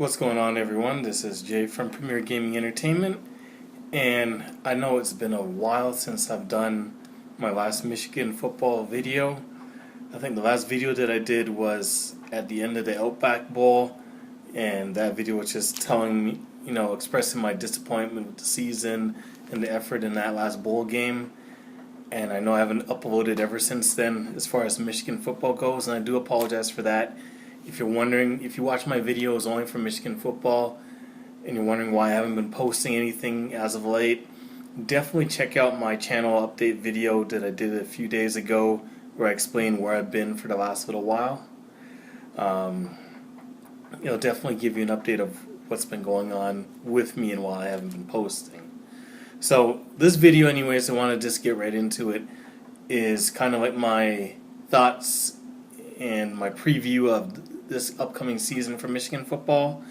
What's going on, everyone? This is Jay from Premier Gaming Entertainment, and I know it's been a while since I've done my last Michigan football video. I think the last video that I did was at the end of the Outback Bowl, and that video was just telling me, expressing my disappointment with the season and the effort in that last bowl game. And I know I haven't uploaded ever since then as far as Michigan football goes, and I do apologize for that. If you're wondering, if you watch my videos only for Michigan football and you're wondering why I haven't been posting anything as of late, definitely check out my channel update video that I did a few days ago where I explain where I've been for the last little while. It'll definitely give you an update of what's been going on with me and why I haven't been posting. So this video, anyways, I want to just get right into it, is kind of like my thoughts and my preview of this upcoming season for Michigan football,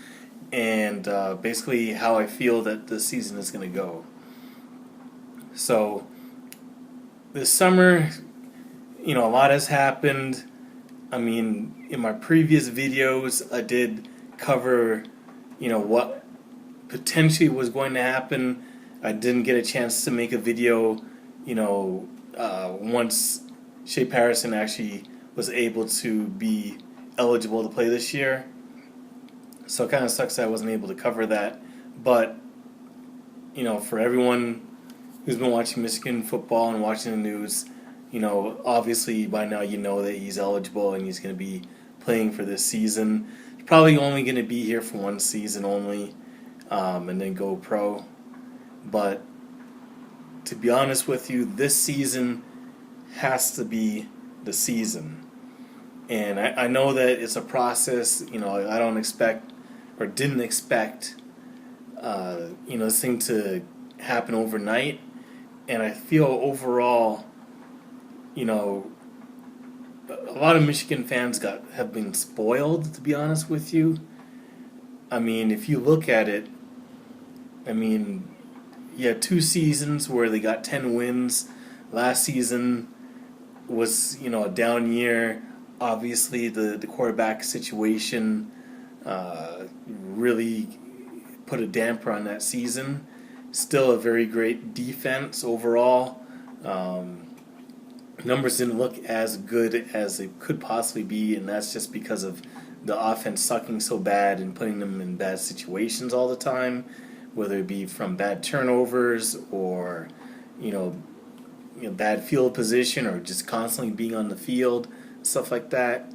and basically how I feel that the season is going to go. So this summer, a lot has happened. I mean, in my previous videos, I did cover, what potentially was going to happen. I didn't get a chance to make a video, once Shea Patterson actually was able to be eligible to play this year. So it kind of sucks that I wasn't able to cover that. But, for everyone who's been watching Michigan football and watching the news, obviously by now you know that he's eligible and he's going to be playing for this season. He's probably only going to be here for one season only, and then go pro. But to be honest with you, this season has to be the season. And I know that it's a process. I don't expect, or didn't expect, this thing to happen overnight. And I feel overall, a lot of Michigan fans have been spoiled, to be honest with you. I mean, if you look at it, you had 2 seasons where they got 10 wins. Last season was, a down year. Obviously, the quarterback situation really put a damper on that season. Still a very great defense overall. Numbers didn't look as good as they could possibly be, and that's just because of the offense sucking so bad and putting them in bad situations all the time, whether it be from bad turnovers or, bad field position or just constantly being on the field, stuff like that.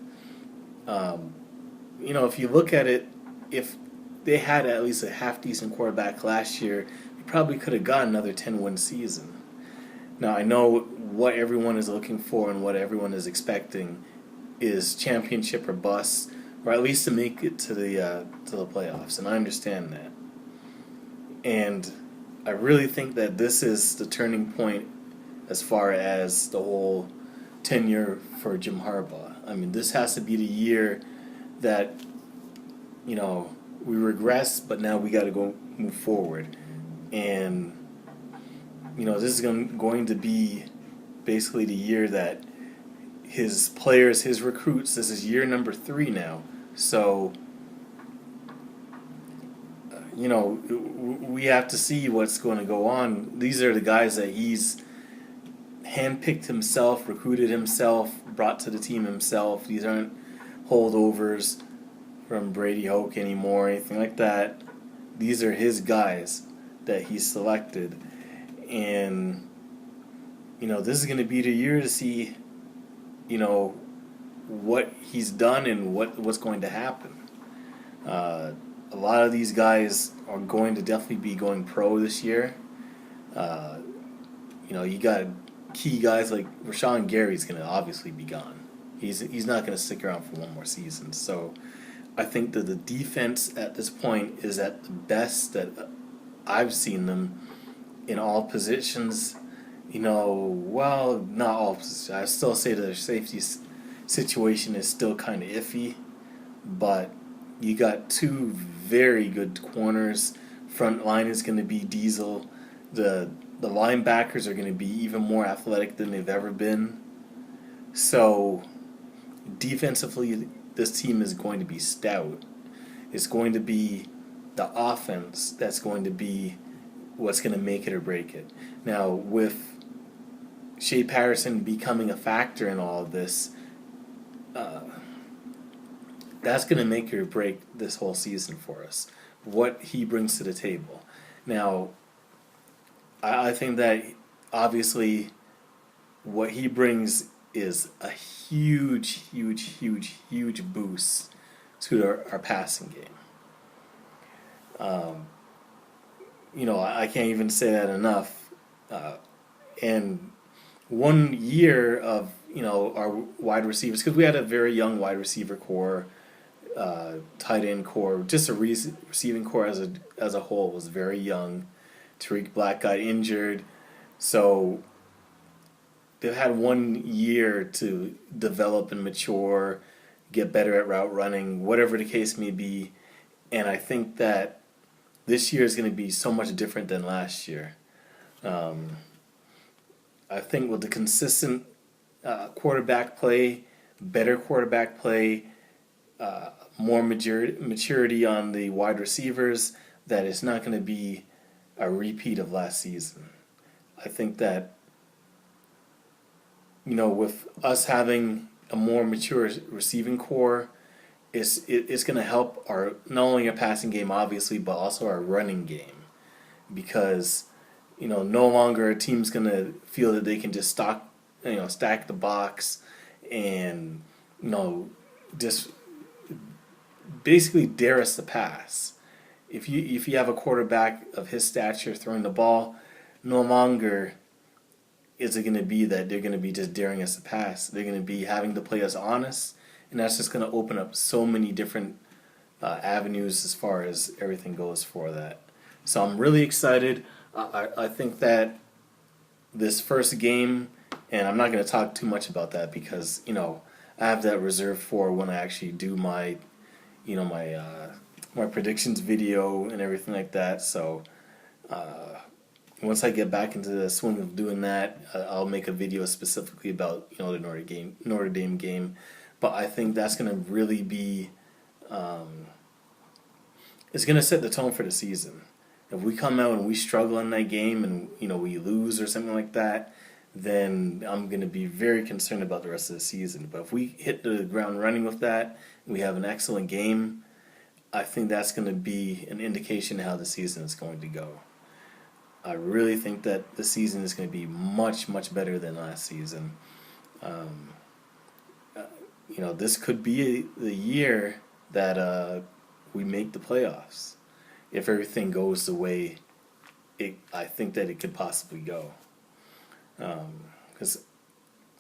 If you look at it, if they had at least a half-decent quarterback last year, they probably could have got another 10-win season. Now, I know what everyone is looking for and what everyone is expecting is championship or bust, or at least to make it to the playoffs, and I understand that. And I really think that this is the turning point as far as the whole tenure for Jim Harbaugh. I mean, this has to be the year that, we regress, but now we got to move forward. And, this is going to be basically the year that his players, his recruits, this is year number 3 now. So, we have to see what's going to go on. These are the guys that he's handpicked himself, recruited himself, brought to the team himself. These aren't holdovers from Brady Hoke anymore, anything like that. These are his guys that he selected. And, this is going to be the year to see, what he's done and what's going to happen. A lot of these guys are going to definitely be going pro this year. You got key guys like Rashawn Gary's going to obviously be gone. He's not going to stick around for one more season. So I think that the defense at this point is at the best that I've seen them in all positions. Well, not all positions. I still say that their safety situation is still kind of iffy, but you got 2 very good corners. Front line is going to be Diesel. The linebackers are going to be even more athletic than they've ever been. So defensively, this team is going to be stout. It's going to be the offense that's going to be what's going to make it or break it. Now, with Shea Patterson becoming a factor in all of this, that's going to make or break this whole season for us. What he brings to the table. Now, I think that obviously what he brings is a huge, huge, huge, huge boost to our passing game. I can't even say that enough. And 1 year of our wide receivers, because we had a very young wide receiver core, tight end core, just a receiving core as a whole was very young. Tariq Black got injured, so they've had 1 year to develop and mature, get better at route running, whatever the case may be. And I think that this year is going to be so much different than last year. I think with the consistent quarterback play, better quarterback play, more maturity on the wide receivers, that it's not going to be a repeat of last season. I think that, with us having a more mature receiving core, it's going to help not only our passing game, obviously, but also our running game. Because, no longer a team's going to feel that they can just stack the box and, just basically dare us to pass. If you have a quarterback of his stature throwing the ball, no longer is it going to be that they're going to be just daring us to pass. They're going to be having to play us honest, and that's just going to open up so many different avenues as far as everything goes for that. So I'm really excited. I think that this first game, and I'm not going to talk too much about that because, I have that reserved for when I actually do my predictions video and everything like that. So once I get back into the swing of doing that, I'll make a video specifically about the Notre Dame game. But I think that's going to really be it's going to set the tone for the season. If we come out and we struggle in that game and we lose or something like that, then I'm going to be very concerned about the rest of the season. But if we hit the ground running with that, and we have an excellent game, I think that's going to be an indication of how the season is going to go. I really think that the season is going to be much, much better than last season. This could be the year that we make the playoffs. If everything goes the way I think that it could possibly go. Because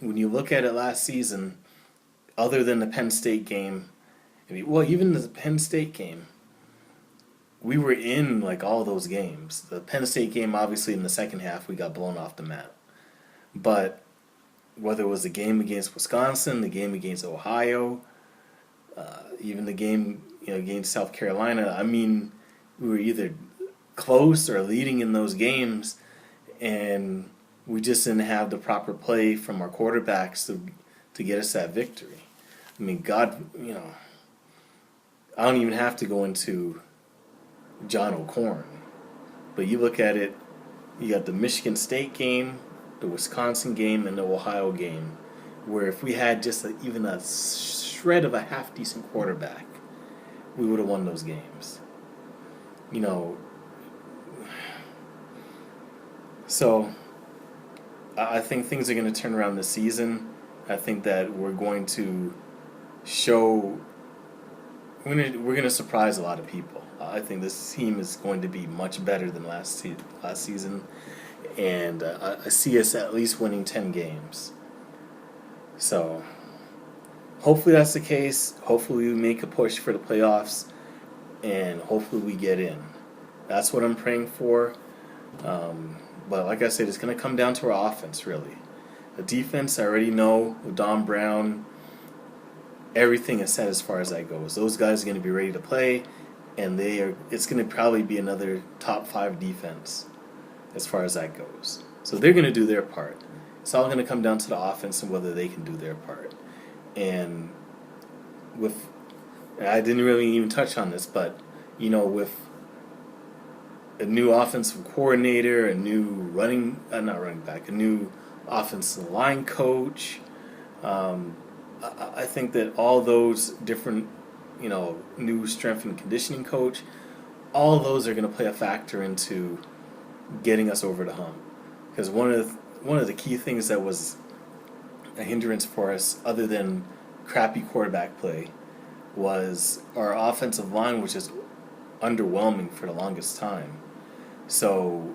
when you look at it last season, other than the Penn State game, even the Penn State game, we were in all those games. The Penn State game, obviously, in the second half, we got blown off the map. But whether it was the game against Wisconsin, the game against Ohio, even the game against South Carolina, we were either close or leading in those games, and we just didn't have the proper play from our quarterbacks to get us that victory. God, I don't even have to go into John O'Corn, but you look at it, you got the Michigan State game, the Wisconsin game, and the Ohio game, where if we had just even a shred of a half-decent quarterback, we would have won those games. So I think things are going to turn around this season. I think that we're going to we're going to surprise a lot of people. I think this team is going to be much better than last season, and I see us at least winning 10 games. So hopefully that's the case. Hopefully we make a push for the playoffs, and hopefully we get in. That's what I'm praying for. But like I said, it's going to come down to our offense, really. The defense, I already know, with Don Brown, everything is set as far as that goes. Those guys are going to be ready to play, and it's going to probably be another top 5 defense as far as that goes. So they're going to do their part. It's all going to come down to the offense and whether they can do their part. And with I didn't really even touch on this, but with a new offensive coordinator, a new not running back, a new offensive line coach. I think that all those different, new strength and conditioning coach, all those are going to play a factor into getting us over the hump. Because one of the key things that was a hindrance for us, other than crappy quarterback play, was our offensive line, which is underwhelming for the longest time. So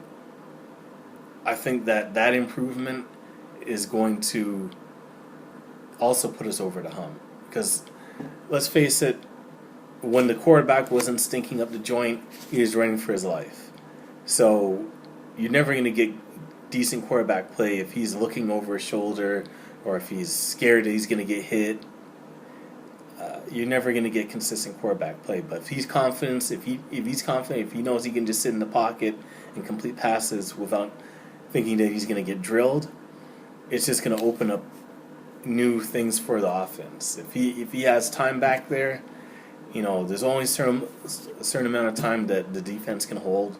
I think that improvement is going to also put us over the hump. Because let's face it, when the quarterback wasn't stinking up the joint, he was running for his life. So you're never going to get decent quarterback play if he's looking over his shoulder or if he's scared that he's going to get hit. You're never going to get consistent quarterback play. But if he's confident, if he's confident, if he knows he can just sit in the pocket and complete passes without thinking that he's going to get drilled, it's just going to open up new things for the offense. If he has time back there, there's only a certain amount of time that the defense can hold,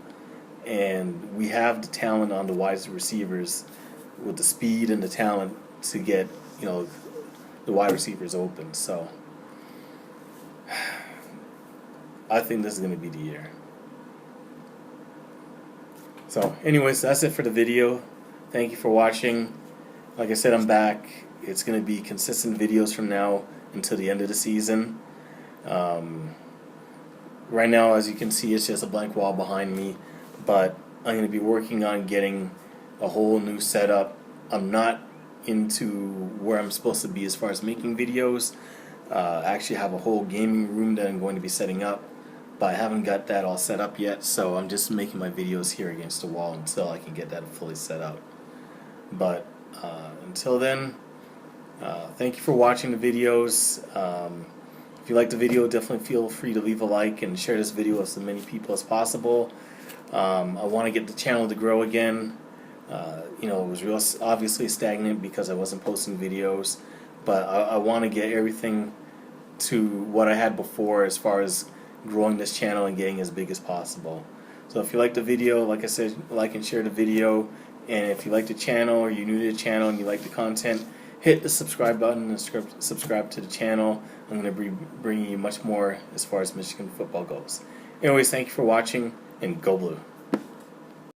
and we have the talent on the wide receivers with the speed and the talent to get the wide receivers open. So I think this is going to be the year. So anyways, that's it for the video. Thank you for watching. Like I said, I'm back. It's going to be consistent videos from now until the end of the season. Right now, as you can see, it's just a blank wall behind me, but I'm going to be working on getting a whole new setup. I'm not into where I'm supposed to be as far as making videos. I actually have a whole gaming room that I'm going to be setting up, but I haven't got that all set up yet, so I'm just making my videos here against the wall until I can get that fully set up. But until then, thank you for watching the videos. If you like the video, definitely feel free to leave a like and share this video with as many people as possible. I want to get the channel to grow again. It was obviously stagnant because I wasn't posting videos, but I want to get everything to what I had before as far as growing this channel and getting as big as possible. So if you like the video, like I said, like and share the video. And if you like the channel or you're new to the channel and you like the content, hit the subscribe button and subscribe to the channel. I'm going to be bringing you much more as far as Michigan football goes. Anyways, thank you for watching, and go Blue.